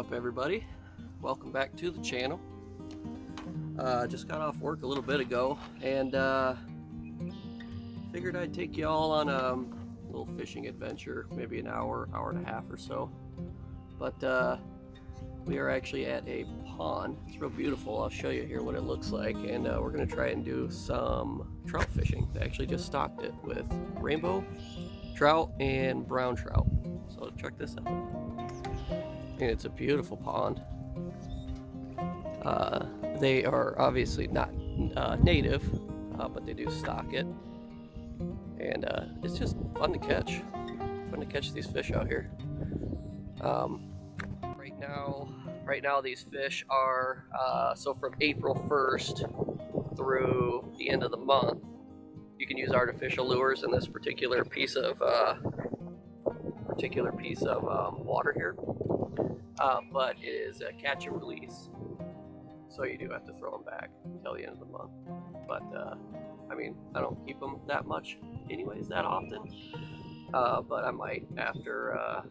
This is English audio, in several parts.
up, everybody? Welcome back to the channel. Just got off work a little bit ago and figured I'd take you all on a little fishing adventure, maybe an hour and a half or so. But we are actually at a pond. It's real beautiful. I'll show you here what it looks like, and we're gonna try and do some trout fishing. They actually just stocked it with rainbow trout and brown trout. So check this out. And it's a beautiful pond. They are obviously not native, but they do stock it, and it's just fun to catch. Fun to catch these fish out here. Right now these fish are so from April 1st through the end of the month, you can use artificial lures in this particular piece of water here. But it is a catch and release, so you do have to throw them back until the end of the month. But I mean, I don't keep them that much anyways, that often, but I might after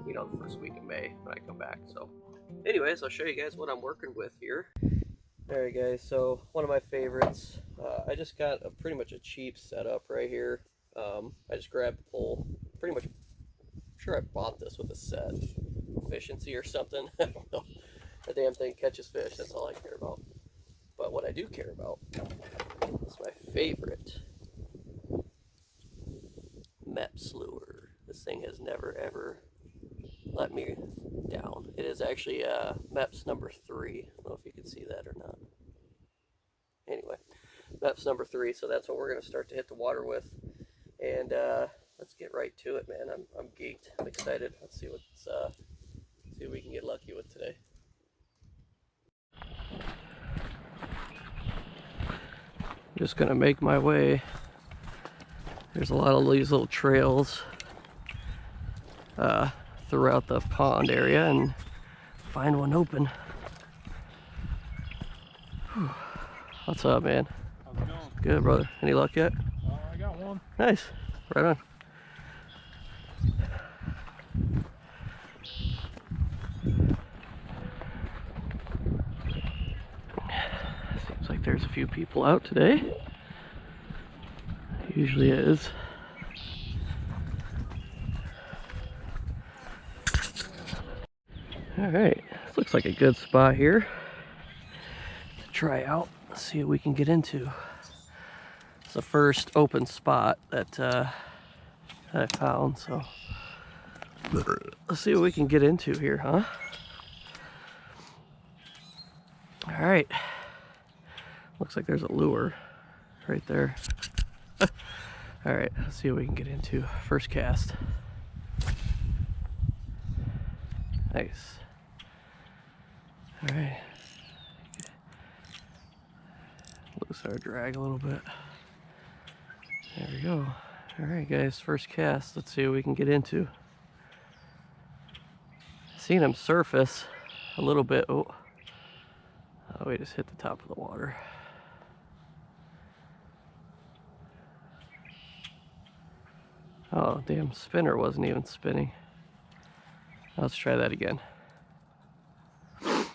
you know, the first week of May when I come back. So anyways, I'll show you guys what I'm working with here. Alright guys, so one of my favorites, I just got pretty much a cheap setup right here. I just grabbed a pole, pretty much, I'm sure I bought this with a set. Efficiency or something. I don't know. The damn thing catches fish. That's all I care about. But what I do care about is my favorite Mepps lure. This thing has never ever let me down. It is actually Mepps number 3. I don't know if you can see that or not. Anyway, Mepps number 3. So that's what we're going to start to hit the water with. And let's get right to it, man. I'm geeked. I'm excited. Let's see what's see what we can get lucky with today. Just gonna make my way. There's a lot of these little trails throughout the pond area, and find one open. Whew. What's up, man? How's it going? Good, brother. Any luck yet? I got one. Nice. Right on. Seems like there's a few people out today. Usually is. Alright, this looks like a good spot here to try out. Let's see what we can get into. It's the first open spot that I found, so let's see what we can get into here, huh? Alright. Looks like there's a lure right there. Alright, let's see what we can get into. First cast. Nice. Alright. Loosen our drag a little bit. There we go. Alright guys, first cast. Let's see what we can get into. Seen him surface a little bit. Oh, we just hit the top of the water. Oh, damn, spinner wasn't even spinning. Let's try that again. That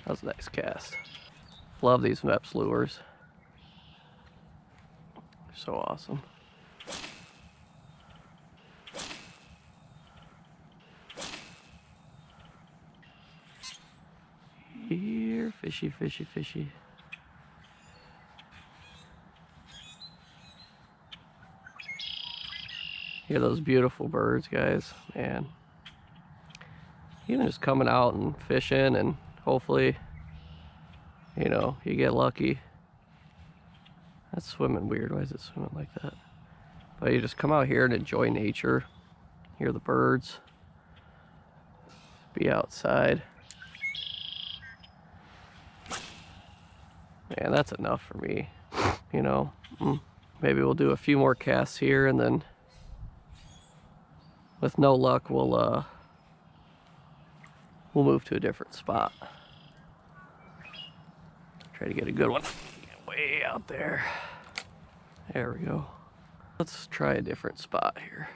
was a nice cast. Love these Mepps lures. They're so awesome. Here, fishy, fishy, fishy. Hear those beautiful birds, guys, man. Even just coming out and fishing, and hopefully, you know, you get lucky. That's swimming weird. Why is it swimming like that? But you just come out here and enjoy nature, hear the birds, be outside. Man, that's enough for me, you know. Maybe we'll do a few more casts here, and then with no luck, we'll move to a different spot. Try to get a good one. Get way out there. There we go. Let's try a different spot here.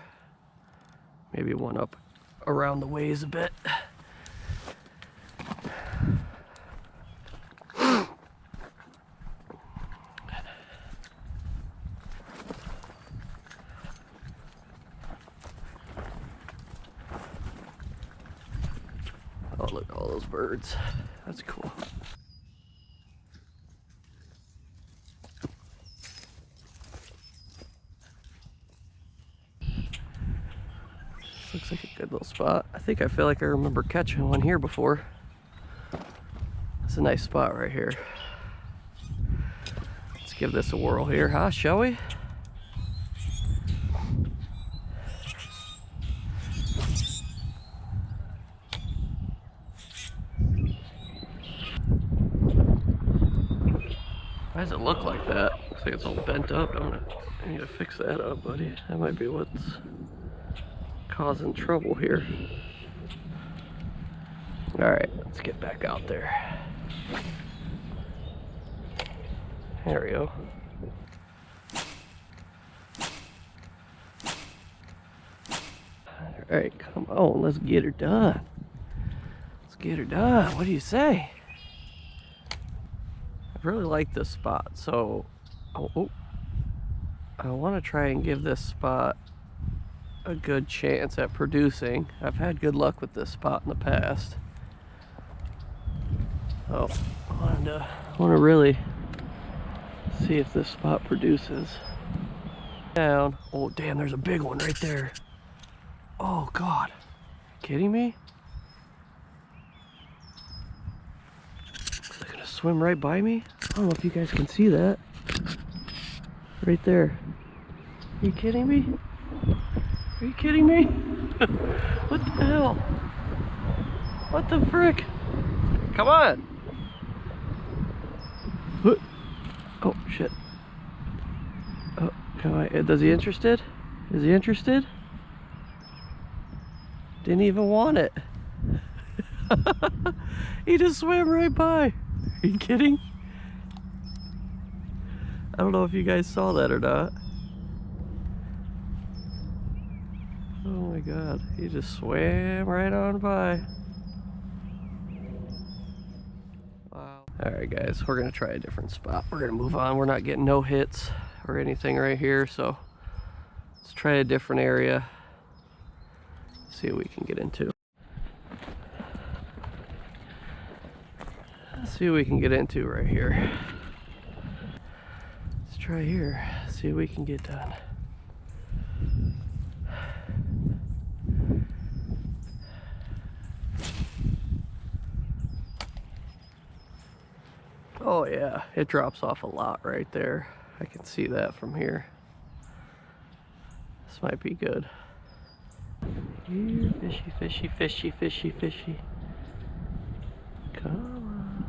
Maybe one up around the ways a bit. Oh, look at all those birds. That's cool. Looks like a good little spot. I think I feel like I remember catching one here before. It's a nice spot right here. Let's give this a whirl here, huh? Shall we? Why does it look like that? Looks like it's all bent up. I need to fix that up, buddy. That might be what's causing trouble here. All right, let's get back out there. There we go. All right, come on, let's get her done. Let's get her done. What do you say? I really like this spot, so I want to try and give this spot a good chance at producing. I've had good luck with this spot in the past. Oh, I want to really see if this spot produces. Down. Oh, damn, there's a big one right there. Oh, God. Kidding me? Is it gonna swim right by me? I don't know if you guys can see that. Right there. Are you kidding me? Are you kidding me? What the hell? What the frick? Come on! What? Oh, shit. Oh, come on. Is he interested? Is he interested? Didn't even want it. He just swam right by. Are you kidding? I don't know if you guys saw that or not. Oh my God, he just swam right on by. Wow. All right guys, we're gonna try a different spot. We're gonna move on. We're not getting no hits or anything right here, so let's try a different area. See what we can get into. Let's see what we can get into right here. Let's try here, see what we can get done. Oh yeah, it drops off a lot right there. I can see that from here. This might be good. Here, fishy, fishy, fishy, fishy, fishy. Come on.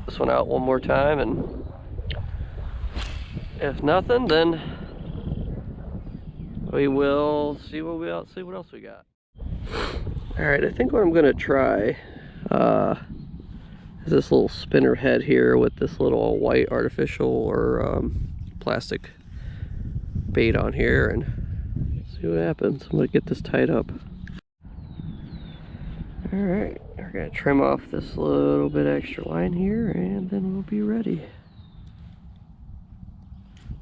This one out one more time, and if nothing, then we will see what else we got. All right, I think what I'm gonna try is this little spinner head here with this little white artificial or plastic bait on here, and see what happens. I'm gonna get this tied up. All right, we're gonna trim off this little bit extra line here, and then we'll be ready.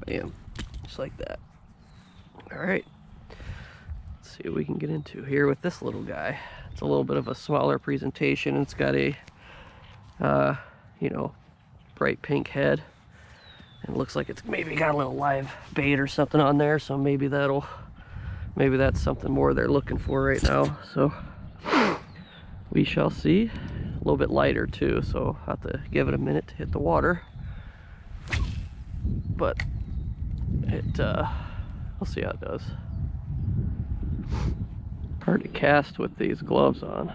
Bam, just like that. All right, let's see what we can get into here with this little guy. It's a little bit of a smaller presentation. It's got a you know, bright pink head, and it looks like it's maybe got a little live bait or something on there, so maybe that's something more they're looking for right now. So we shall see. A little bit lighter too, so I'll have to give it a minute to hit the water, but we'll see how it does. Hard to cast with these gloves on.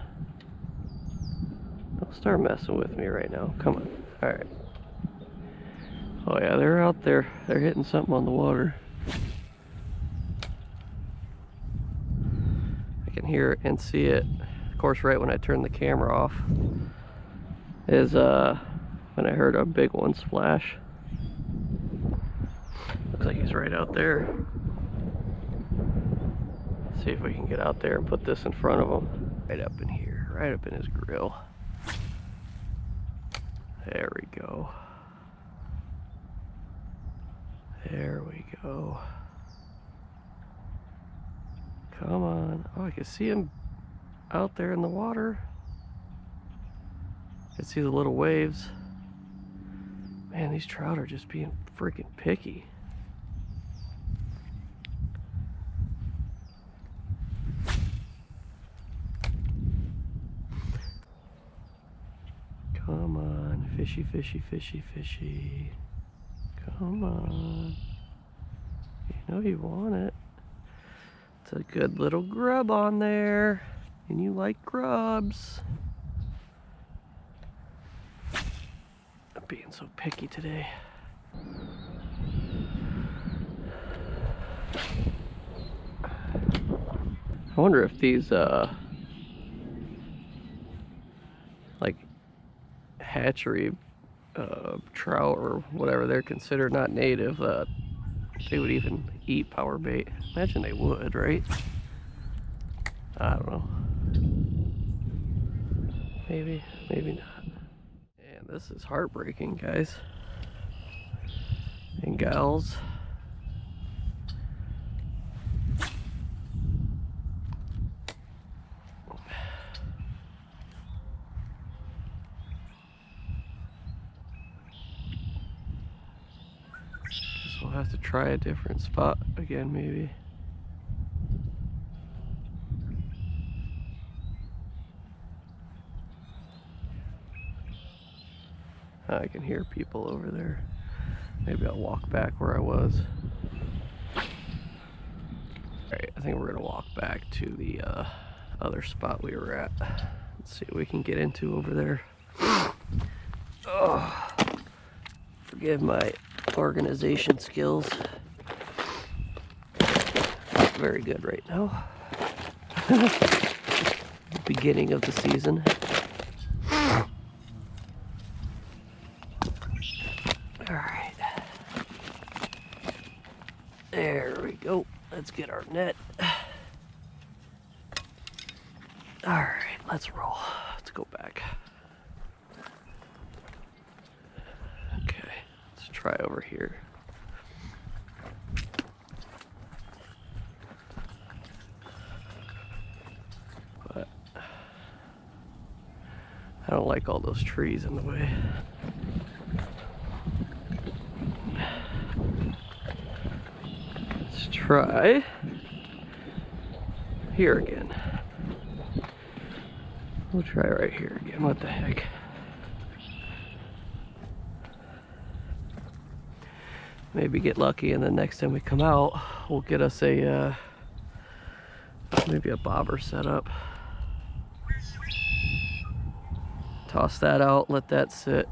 Don't start messing with me right now. Come on. All right. Oh yeah, they're out there. They're hitting something on the water. I can hear it and see it. Of course, right when I turn the camera off is when I heard a big one splash. Looks like he's right out there. See if we can get out there and put this in front of him. Right up in here, right up in his grill. There we go. There we go. Come on. Oh, I can see him out there in the water. I can see the little waves. Man, these trout are just being freaking picky. Come on, fishy, fishy, fishy, fishy. Come on. You know you want it. It's a good little grub on there. And you like grubs. I'm being so picky today. I wonder if these like hatchery trout or whatever they're considered not native, they would even eat power bait. Imagine they would, right? I don't know. Maybe, maybe not. And this is heartbreaking, guys and gals. Guess we'll have to try a different spot again, maybe. I can hear people over there. Maybe I'll walk back where I was. Alright, I think we're gonna walk back to the other spot we were at. Let's see what we can get into over there. Oh, forgive my organization skills. Not very good right now. Beginning of the season. Alright. There we go. Let's get our net. Alright, let's roll. Let's go back. Okay, let's try over here. But I don't like all those trees in the way. Let's try here again. We'll try right here again. What the heck? Maybe get lucky, and then next time we come out, we'll get us a maybe a bobber setup. Toss that out, let that sit.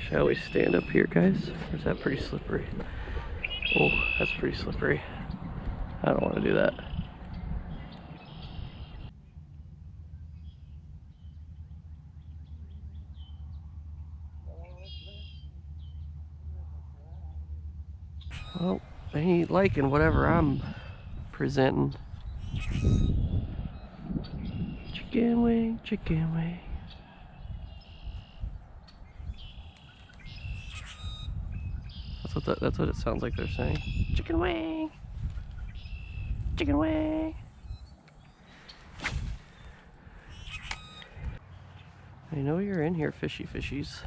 Shall we stand up here, guys? Or is that pretty slippery? Oh, that's pretty slippery. I don't want to do that. Well, they ain't liking whatever I'm presenting. Chicken wing, chicken wing. That's what it sounds like they're saying. Chicken wing! Chicken wing! I know you're in here, fishy fishies.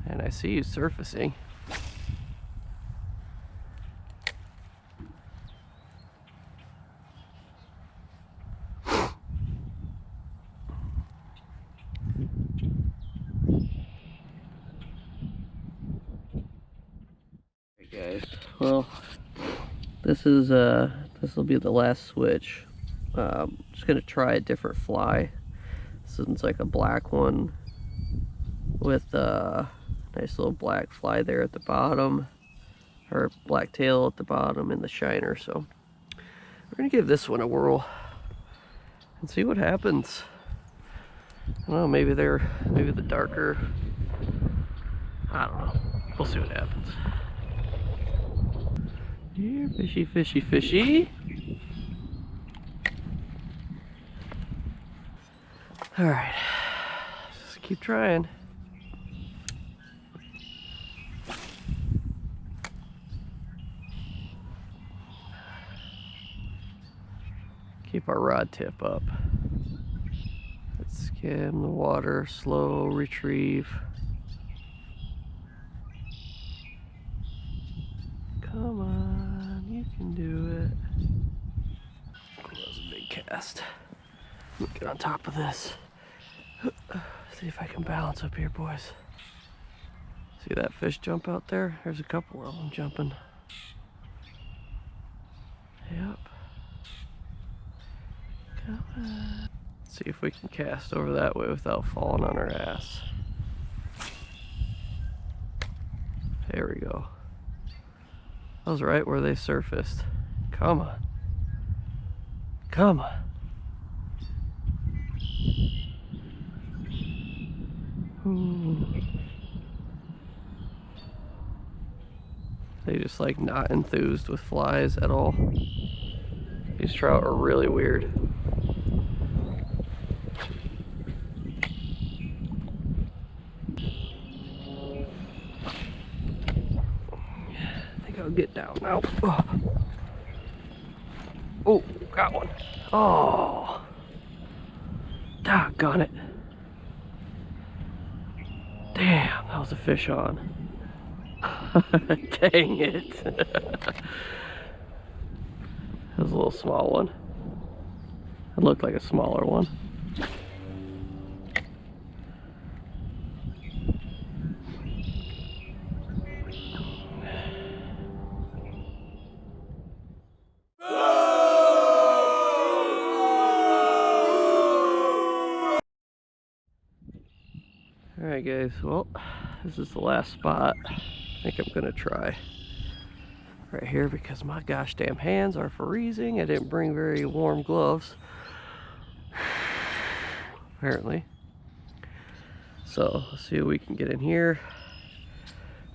And I see you surfacing. Guys, well, this will be the last switch. Just gonna try a different fly, This one's like a black one with a nice little black fly there at the bottom, or black tail at the bottom and the shiner. So we're gonna give this one a whirl and see what happens. I don't know, maybe the darker, I don't know. We'll see what happens. Here, fishy, fishy, fishy. All right, just keep trying. Keep our rod tip up. Let's skim the water, slow retrieve. Come on, you can do it. That was a big cast. Let me get on top of this. See if I can balance up here, boys. See that fish jump out there? There's a couple of them jumping. Yep. Come on. See if we can cast over that way without falling on our ass. There we go. That was right where they surfaced. Come on. Come on. Ooh. They just like not enthused with flies at all. These trout are really weird. I think I'll get down now. Oh, got one. Oh, doggone it. Damn, that was a fish on. Dang it. That was a little small one. It looked like a smaller one. Alright guys, well, this is the last spot I think I'm gonna try. Right here, because my gosh damn hands are freezing. I didn't bring very warm gloves. Apparently. So, let's see what we can get in here.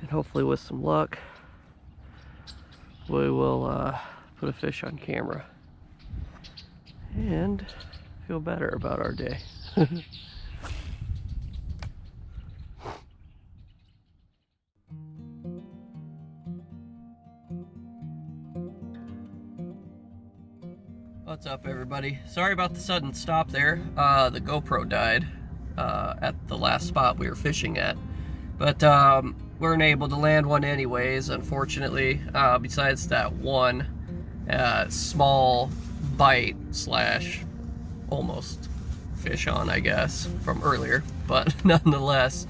And hopefully with some luck, we will put a fish on camera. And feel better about our day. What's up everybody? Sorry about the sudden stop there. The GoPro died at the last spot we were fishing at. But we weren't able to land one anyways, unfortunately. Besides that one small bite slash almost fish on, I guess, from earlier. But nonetheless,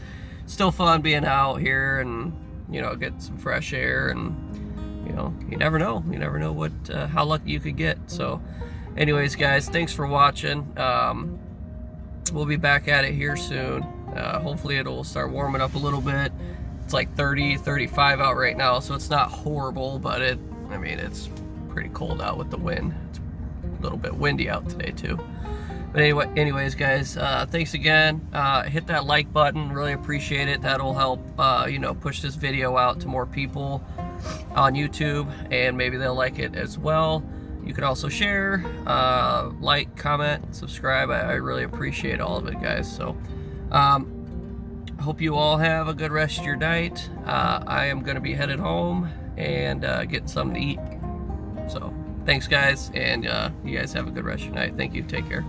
still fun being out here and, you know, get some fresh air and, you know, you never know. You never know what how lucky you could get. So anyways guys, thanks for watching. We'll be back at it here soon. Hopefully it'll start warming up a little bit. It's like 30, 35 out right now, so it's not horrible, but I mean, it's pretty cold out with the wind. It's a little bit windy out today too. But anyways guys, thanks again. Hit that like button, really appreciate it. That'll help, you know, push this video out to more people on YouTube, and maybe they'll like it as well. You can also share, like, comment, subscribe. I really appreciate all of it, guys. So, hope you all have a good rest of your night. I am going to be headed home and getting something to eat. So, thanks, guys, and you guys have a good rest of your night. Thank you. Take care.